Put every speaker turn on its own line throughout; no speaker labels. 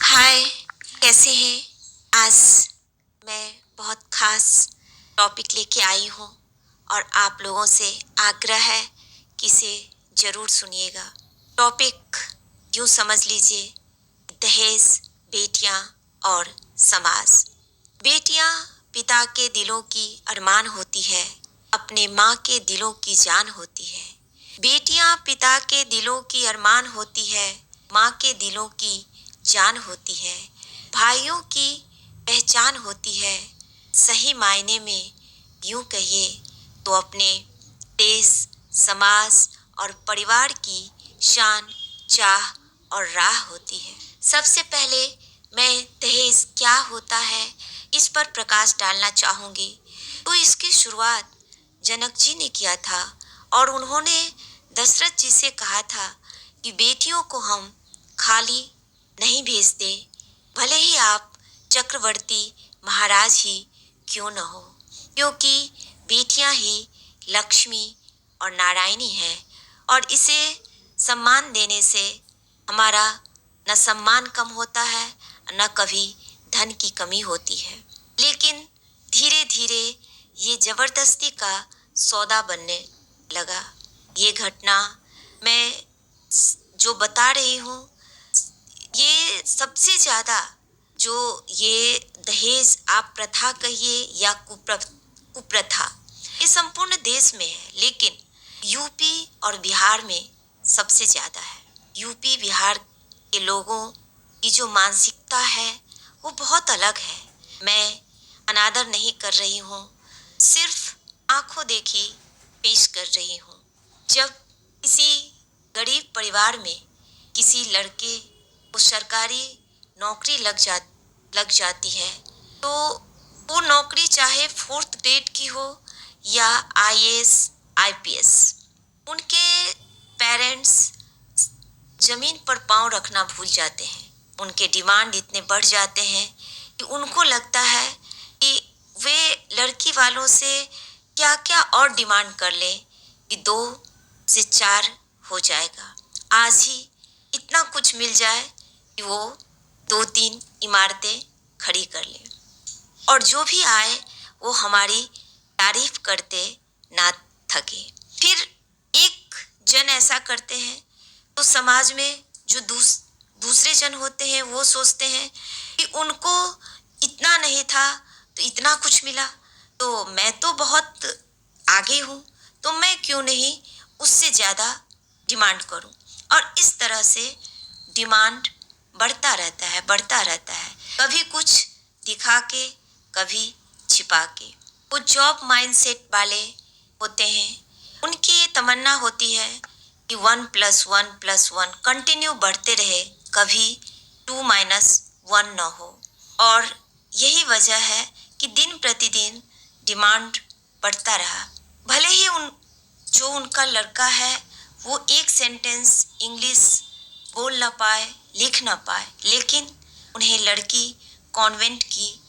हाय, कैसे हैं? आज मैं बहुत खास टॉपिक लेके आई हूँ और आप लोगों से आग्रह है कि इसे ज़रूर सुनिएगा। टॉपिक यूँ समझ लीजिए, दहेज, बेटियाँ और समाज। बेटियाँ पिता के दिलों की अरमान होती है, अपने माँ के दिलों की जान होती है। बेटियाँ पिता के दिलों की अरमान होती है, माँ के दिलों की जान होती है, भाइयों की पहचान होती है। सही मायने में यूं कहिए तो अपने देश, समाज और परिवार की शान, चाह और राह होती है। सबसे पहले मैं दहेज क्या होता है इस पर प्रकाश डालना चाहूँगी। तो इसकी शुरुआत जनक जी ने किया था और उन्होंने दशरथ जी से कहा था कि बेटियों को हम खाली नहीं भेजते, भले ही आप चक्रवर्ती महाराज ही क्यों न हो, क्योंकि बेटियां ही लक्ष्मी और नारायणी हैं और इसे सम्मान देने से हमारा न सम्मान कम होता है, न कभी धन की कमी होती है। लेकिन धीरे धीरे ये जबरदस्ती का सौदा बनने लगा। ये घटना मैं जो बता रही हूँ, ये सबसे ज़्यादा जो ये दहेज आप प्रथा कहिए या कुप्रथा, ये संपूर्ण देश में है, लेकिन यूपी और बिहार में सबसे ज़्यादा है। यूपी बिहार के लोगों की जो मानसिकता है वो बहुत अलग है। मैं अनादर नहीं कर रही हूँ, सिर्फ आंखों देखी पेश कर रही हूँ। जब किसी गरीब परिवार में किसी लड़के को सरकारी नौकरी लग जाती है, तो वो नौकरी चाहे फोर्थ ग्रेड की हो या आईएएस, आईपीएस, उनके पेरेंट्स जमीन पर पांव रखना भूल जाते हैं। उनके डिमांड इतने बढ़ जाते हैं कि उनको लगता है कि वे लड़की वालों से क्या क्या और डिमांड कर लें कि 2 से 4 हो जाएगा। आज ही इतना कुछ मिल जाए कि वो 2-3 इमारतें खड़ी कर ले और जो भी आए वो हमारी तारीफ करते ना थके। फिर एक जन ऐसा करते हैं तो समाज में जो दूसरे जन होते हैं वो सोचते हैं कि उनको इतना नहीं था तो इतना कुछ मिला, तो मैं तो बहुत आगे हूँ, तो मैं क्यों नहीं उससे ज़्यादा डिमांड करूँ। और इस तरह से डिमांड बढ़ता रहता है, कभी कुछ दिखा के, कभी छिपा के। वो जॉब माइंडसेट वाले होते हैं, उनकी ये तमन्ना होती है कि 1+1+1 कंटिन्यू बढ़ते रहे, कभी 2-1 न हो। और यही वजह है कि दिन प्रतिदिन डिमांड बढ़ता रहा। भले ही उनका लड़का है वो एक सेंटेंस इंग्लिश बोल ना पाए, लिख ना पाए, लेकिन उन्हें लड़की कॉन्वेंट की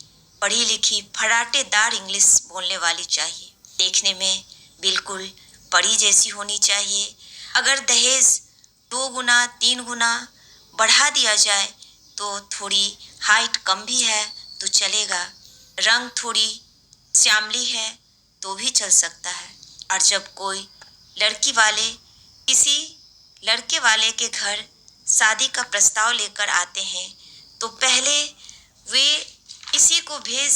पढ़ी लिखी फराटेदार इंग्लिश बोलने वाली चाहिए, देखने में बिल्कुल परी जैसी होनी चाहिए। अगर दहेज 2 गुना 3 गुना बढ़ा दिया जाए तो थोड़ी हाइट कम भी है तो चलेगा, रंग थोड़ी श्यामली है तो भी चल सकता है। और जब कोई लड़की वाले किसी लड़के वाले के घर शादी का प्रस्ताव लेकर आते हैं तो पहले वे किसी को भेज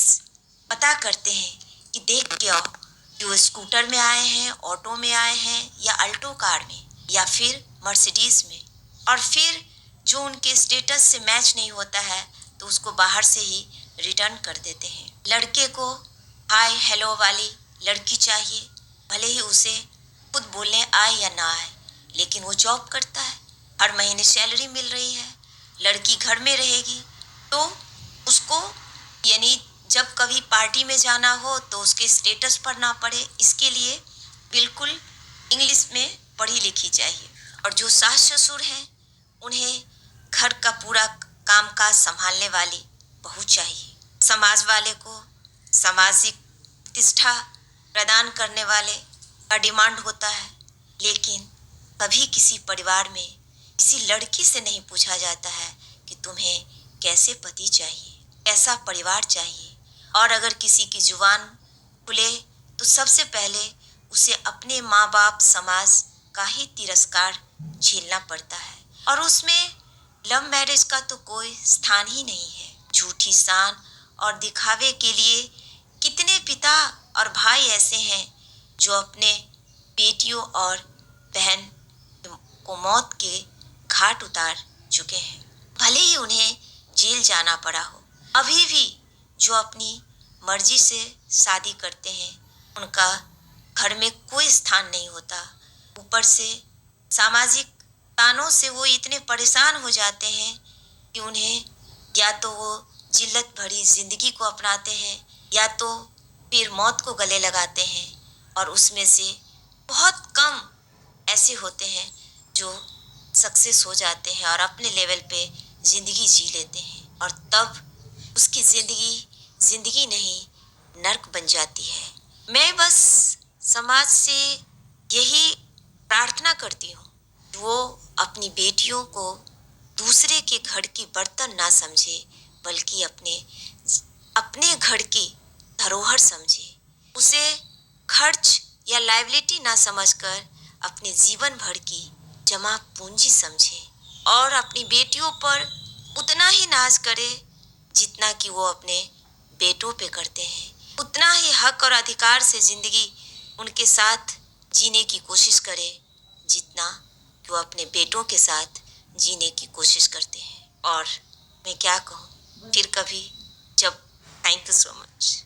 पता करते हैं कि देख के आओ कि वो स्कूटर में आए हैं, ऑटो में आए हैं या अल्टो कार में या फिर मर्सिडीज में। और फिर जो उनके स्टेटस से मैच नहीं होता है तो उसको बाहर से ही रिटर्न कर देते हैं। लड़के को हाय हेलो वाली लड़की चाहिए, भले ही उसे खुद बोलने आए या ना आए, लेकिन वो जॉब करता है, हर महीने सैलरी मिल रही है, लड़की घर में रहेगी, तो उसको यानी जब कभी पार्टी में जाना हो तो उसके स्टेटस पर ना पड़े, इसके लिए बिल्कुल इंग्लिश में पढ़ी लिखी चाहिए। और जो सास ससुर हैं उन्हें घर का पूरा कामकाज संभालने वाली बहू चाहिए। समाज वाले को सामाजिक प्रतिष्ठा प्रदान करने वाले का डिमांड होता है, लेकिन कभी किसी परिवार में किसी लड़की से नहीं पूछा जाता है कि तुम्हें कैसे पति चाहिए, कैसा परिवार चाहिए। और अगर किसी की जुबान खुले तो सबसे पहले उसे अपने माँ बाप समाज का ही तिरस्कार झेलना पड़ता है। और उसमें लव मैरिज का तो कोई स्थान ही नहीं है। झूठी शान और दिखावे के लिए कितने पिता और भाई ऐसे हैं जो अपने बेटियों और बहन को मौत के घाट उतार चुके हैं, भले ही उन्हें जेल जाना पड़ा हो। अभी भी जो अपनी मर्जी से शादी करते हैं उनका घर में कोई स्थान नहीं होता। ऊपर से सामाजिक तानों से वो इतने परेशान हो जाते हैं कि उन्हें या तो वो जिल्लत भरी जिंदगी को अपनाते हैं या तो फिर मौत को गले लगाते हैं। और उसमें से बहुत कम ऐसे होते हैं जो सक्सेस हो जाते हैं और अपने लेवल पे ज़िंदगी जी लेते हैं। और तब उसकी ज़िंदगी नहीं नर्क बन जाती है। मैं बस समाज से यही प्रार्थना करती हूँ कि वो अपनी बेटियों को दूसरे के घर की बर्तन ना समझे, बल्कि अपने घर की धरोहर समझे। उसे खर्च या लायबिलिटी ना समझकर अपने जीवन भर की जमा पूंजी समझे और अपनी बेटियों पर उतना ही नाज करे जितना कि वो अपने बेटों पे करते हैं। उतना ही हक और अधिकार से जिंदगी उनके साथ जीने की कोशिश करे जितना कि वो अपने बेटों के साथ जीने की कोशिश करते हैं। और मैं क्या कहूँ, फिर कभी जब। Thank you so much.